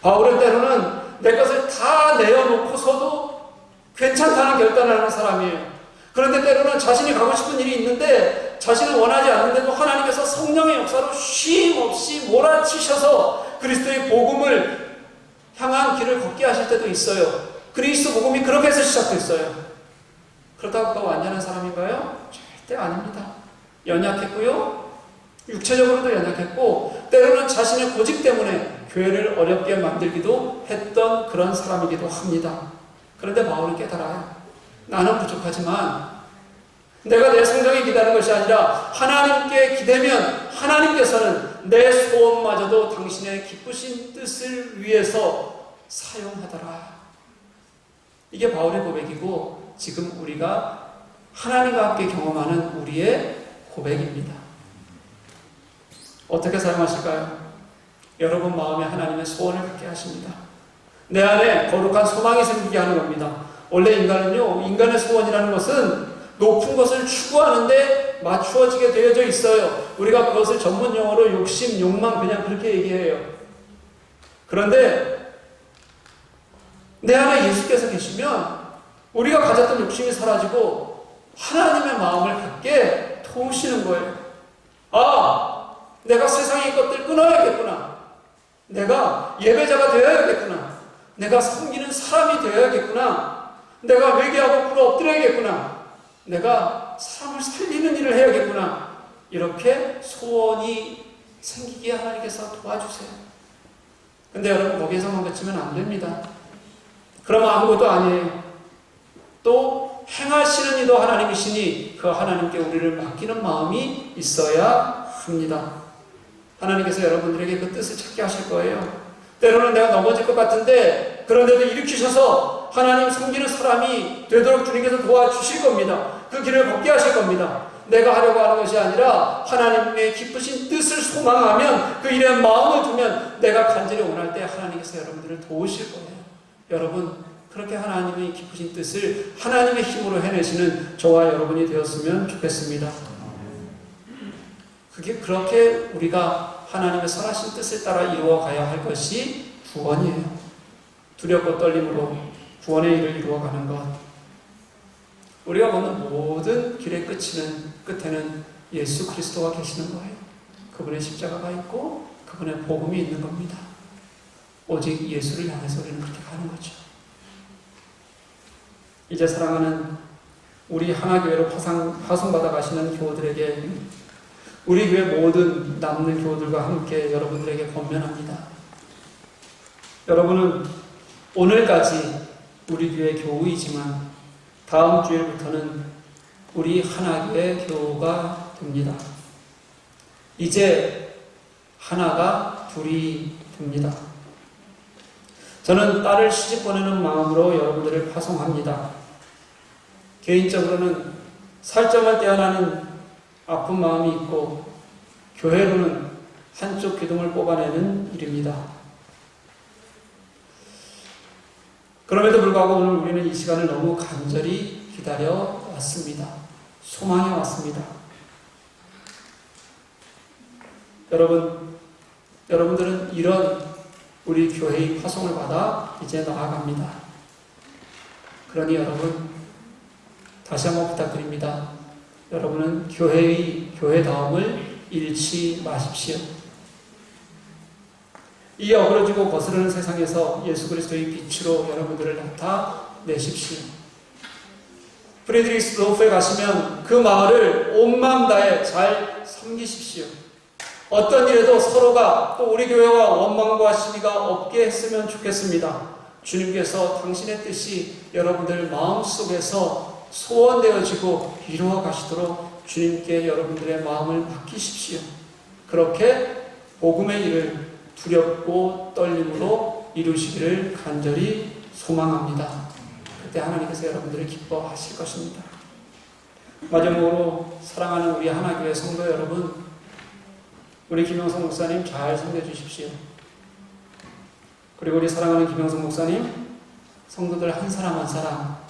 바울은 때로는 내 것을 다 내어놓고서도 괜찮다는 결단을 하는 사람이에요. 그런데 때로는 자신이 가고 싶은 일이 있는데 자신은 원하지 않는데도 하나님께서 성령의 역사로 쉼 없이 몰아치셔서 그리스도의 복음을 향한 길을 걷게 하실 때도 있어요. 그리스도 복음이 그렇게 해서 시작됐어요. 그렇다고 또 완전한 사람인가요? 절대 아닙니다. 연약했고요. 육체적으로도 연약했고 때로는 자신의 고집 때문에 교회를 어렵게 만들기도 했던 그런 사람이기도 합니다. 그런데 바울은 깨달아요. 나는 부족하지만 내가 내 성장에 기대는 것이 아니라 하나님께 기대면 하나님께서는 내 소원마저도 당신의 기쁘신 뜻을 위해서 사용하더라. 이게 바울의 고백이고 지금 우리가 하나님과 함께 경험하는 우리의 고백입니다. 어떻게 사용하실까요? 여러분 마음에 하나님의 소원을 갖게 하십니다. 내 안에 거룩한 소망이 생기게 하는 겁니다. 원래 인간은요, 인간의 소원이라는 것은 높은 것을 추구하는데 맞추어지게 되어져 있어요. 우리가 그것을 전문 용어로 욕심, 욕망 그냥 그렇게 얘기해요. 그런데 내 안에 예수께서 계시면 우리가 가졌던 욕심이 사라지고 하나님의 마음을 갖게 도우시는 거예요. 아, 내가 세상의 것들 끊어야겠구나. 내가 예배자가 되어야겠구나. 내가 섬기는 사람이 되어야겠구나. 내가 회개하고 꿇어 엎드려야겠구나. 내가 사람을 살리는 일을 해야겠구나. 이렇게 소원이 생기게 하나님께서 도와주세요. 근데 여러분 거기에서만 그치면 안 됩니다. 그러면 아무것도 아니에요. 또 행하시는 이도 하나님이시니 그 하나님께 우리를 맡기는 마음이 있어야 합니다. 하나님께서 여러분들에게 그 뜻을 찾게 하실 거예요. 때로는 내가 넘어질 것 같은데 그런데도 일으키셔서 하나님 섬기는 사람이 되도록 주님께서 도와주실 겁니다. 그 길을 걷게 하실 겁니다. 내가 하려고 하는 것이 아니라 하나님의 기쁘신 뜻을 소망하면 그 일에 마음을 두면 내가 간절히 원할 때 하나님께서 여러분들을 도우실 거예요. 여러분 그렇게 하나님의 기쁘신 뜻을 하나님의 힘으로 해내시는 저와 여러분이 되었으면 좋겠습니다. 그렇게 우리가 하나님의 선하신 뜻을 따라 이루어가야 할 것이 구원이에요. 두렵고 떨림으로 구원의 일을 이루어가는 것. 우리가 걷는 모든 길의 끝에는 예수 그리스도가 계시는 거예요. 그분의 십자가가 있고 그분의 복음이 있는 겁니다. 오직 예수를 향해서 우리는 그렇게 가는 거죠. 이제 사랑하는 우리 하나교회로 파송받아 가시는 교우들에게 우리 교회 모든 남는 교우들과 함께 여러분들에게 권면합니다. 여러분은 오늘까지 우리 교회 교우이지만 다음 주일부터는 우리 하나교회 교우가 됩니다. 이제 하나가 둘이 됩니다. 저는 딸을 시집 보내는 마음으로 여러분들을 파송합니다. 개인적으로는 살점을 떼어나는 아픈 마음이 있고 교회로는 한쪽 기둥을 뽑아내는 일입니다. 그럼에도 불구하고 오늘 우리는 이 시간을 너무 간절히 기다려 왔습니다. 소망해 왔습니다. 여러분들은 이런 우리 교회의 파송을 받아 이제 나아갑니다. 그러니 여러분 다시 한번 부탁드립니다. 여러분은 교회다움을 잃지 마십시오. 이 어그러지고 거스르는 세상에서 예수 그리스도의 빛으로 여러분들을 나타내십시오. 프리드리히스 도프에 가시면 그 마을을 온 마음 다해 잘 섬기십시오. 어떤 일에도 서로가 또 우리 교회와 원망과 시비가 없게 했으면 좋겠습니다. 주님께서 당신의 뜻이 여러분들 마음속에서 소원되어지고 이루어 가시도록 주님께 여러분들의 마음을 맡기십시오. 그렇게 복음의 일을 두렵고 떨림으로 이루시기를 간절히 소망합니다. 그때 하나님께서 여러분들을 기뻐하실 것입니다. 마지막으로 사랑하는 우리 하나교회 성도 여러분, 우리 김영성 목사님 잘 섬겨 주십시오. 그리고 우리 사랑하는 김영성 목사님, 성도들 한 사람 한 사람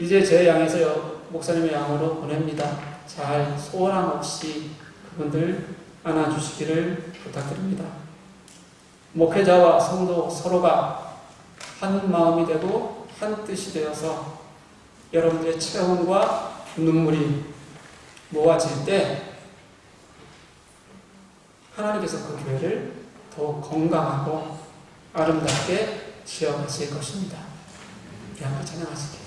이제 제 양에서 목사님의 양으로 보냅니다. 잘 소원함 없이 그분들 안아주시기를 부탁드립니다. 목회자와 성도 서로가 한 마음이 되고 한 뜻이 되어서 여러분들의 체험과 눈물이 모아질 때 하나님께서 그 교회를 더욱 건강하고 아름답게 지어가실 것입니다. 우리 한번 찬양하시겠습니다.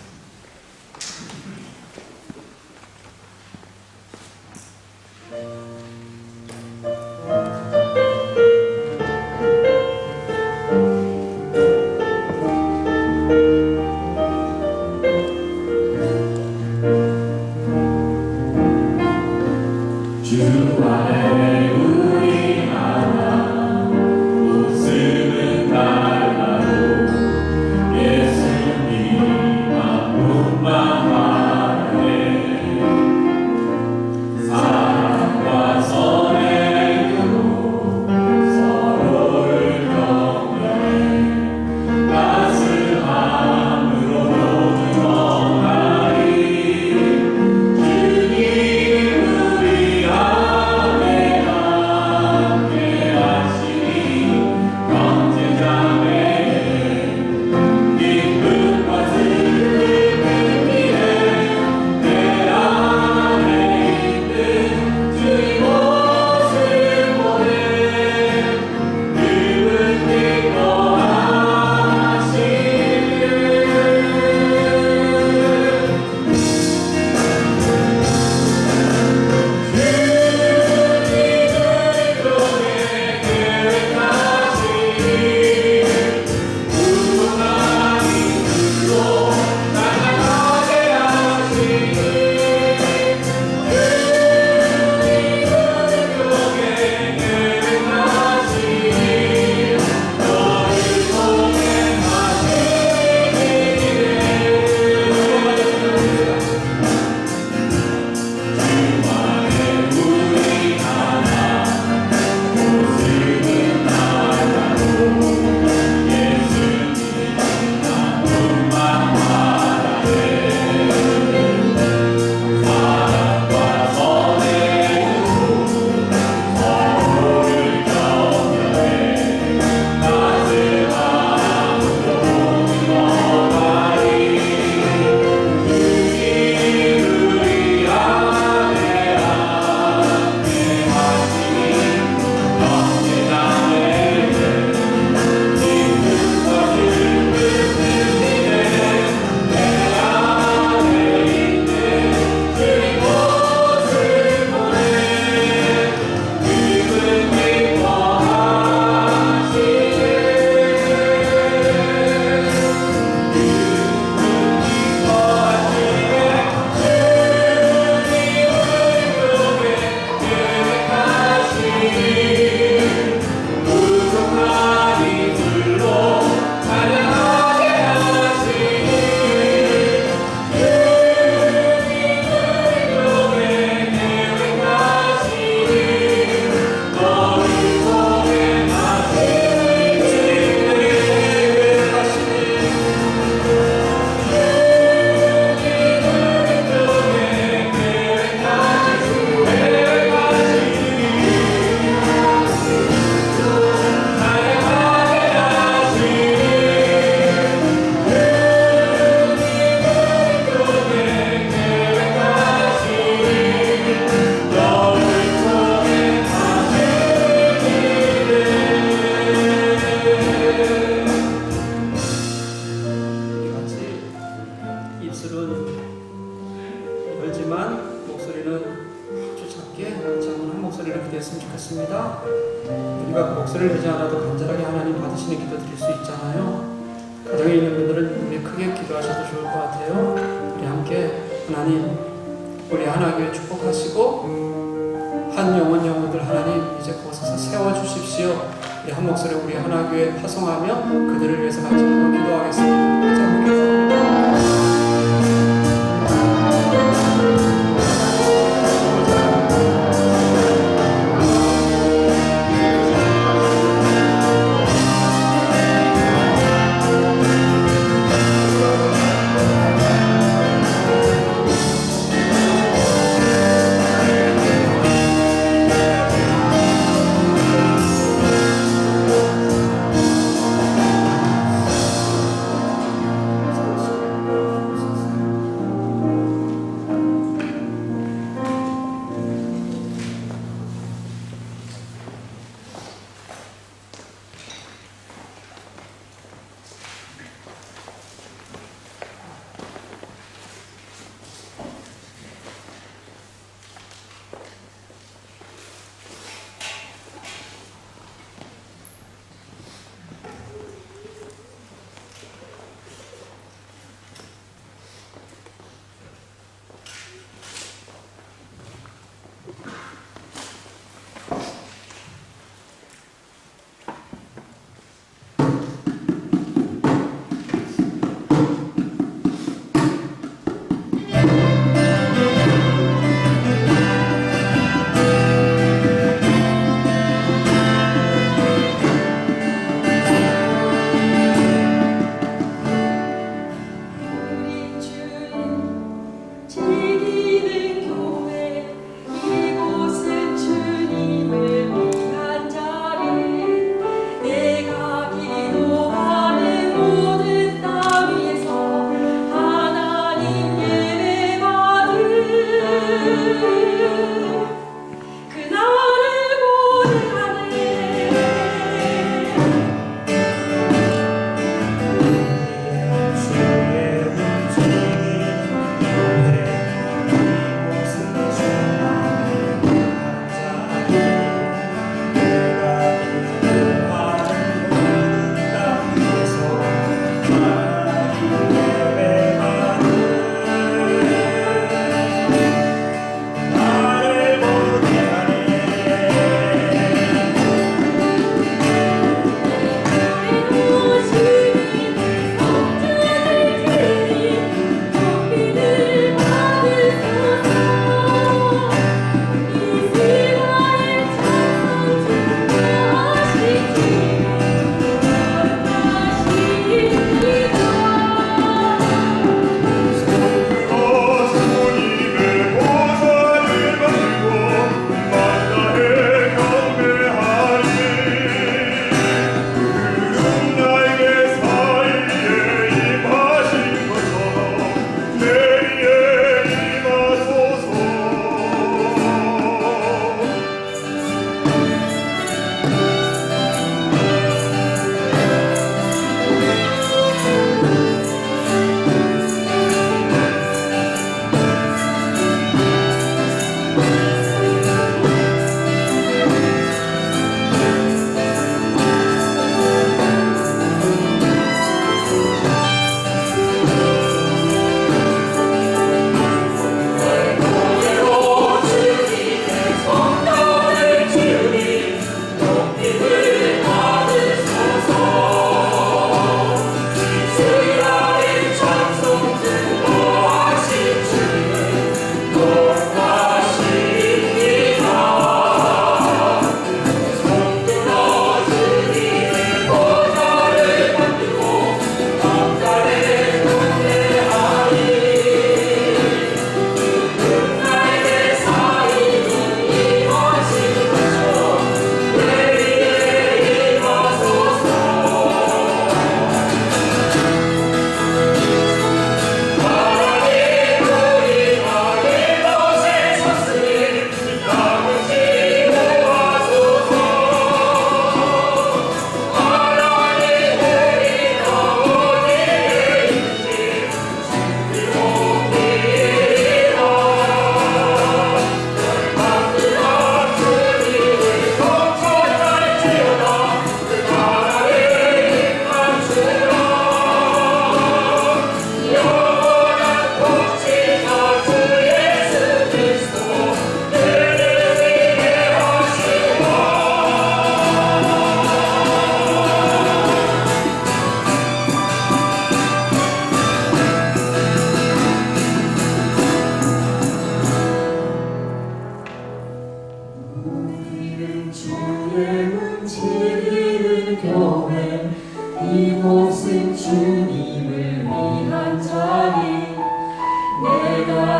그렇지만 목소리는 아주 작게 차분한 목소리로 기도했으면 좋겠습니다. 우리가 그 목소리를 내지 않아도 간절하게 하나님 받으시는 기도 드릴 수 있잖아요. 가정에 있는 분들은 우리 크게 기도하셔도 좋을 것 같아요. 우리 함께 하나님, 우리 하나교회 축복하시고 한 영혼들 하나님 이제 그곳에서 세워주십시오. 우리 한 목소리 우리 하나교회 파송하며 그들을 위해서 같이 기도하겠습니다. 자, 함께 기도합니다.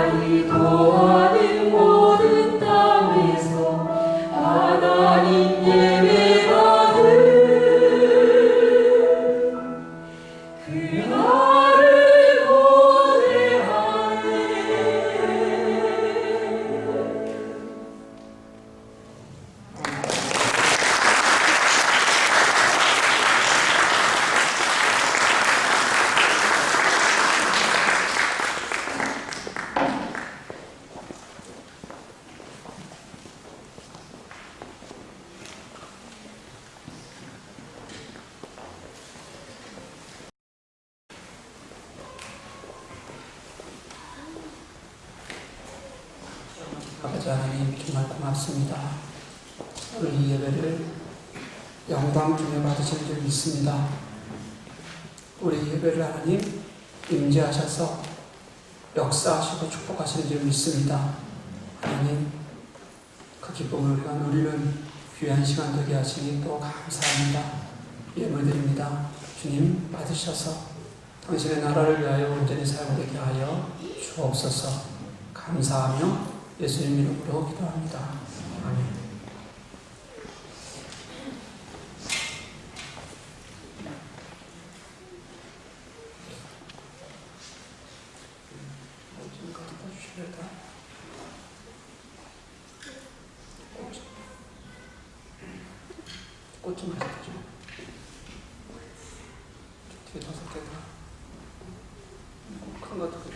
나를 도하는 모든 땅에서 하나님 예배받을 그날을 고대하네. 아버지 하나님 정말 고맙습니다. 오늘 이 예배를 영광 주며 받으실 줄 믿습니다. 우리 예배를 하나님 임재하셔서 역사하시고 축복하시는 줄 믿습니다. 하나님 그 기쁨을 우리가 누리는 귀한 시간 되게 하시니 또 감사합니다. 예물 드립니다. 주님 받으셔서 당신의 나라를 위하여 온전히 사용되게 하여 주옵소서. 감사하며 예수님 이름으로 기도합니다. 아멘. 좀 갖다 주시려다. 꽃 좀 갖다 줘. 뒤에 5개다. 큰 것도 그래.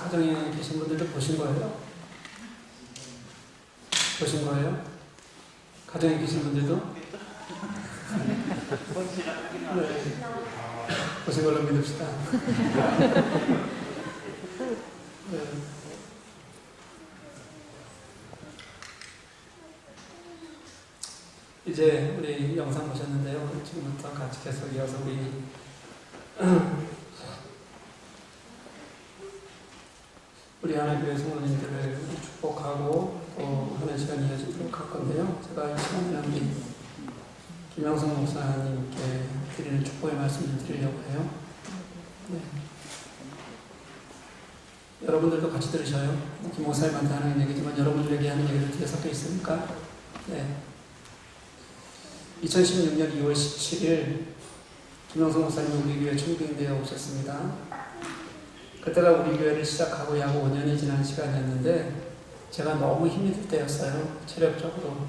가정에 계신 분들도 보신 거예요? 보신 거예요? 가정에 계신 분들도? 네. 보신 걸로 믿읍시다. 네. 이제 우리 영상 보셨는데요. 지금부터 같이 계속 이어서 우리 하나교회 성도님들을 축복하고 또 하는 시간이 이어지도록 할 건데요. 제가 이 시간에 우리 김영성 목사님께 드리는 축복의 말씀을 드리려고 해요. 네. 여러분들도 같이 들으셔요. 김 목사님한테 하는 얘기지만 여러분들에게 하는 얘기도 뒤에 섞여 있으니까. 네. 2016년 2월 17일 김영성 목사님이 우리 교회 총교인대에 오셨습니다. 그때가 우리 교회를 시작하고 약 5년이 지난 시간이었는데 제가 너무 힘이 들 때였어요. 체력적으로.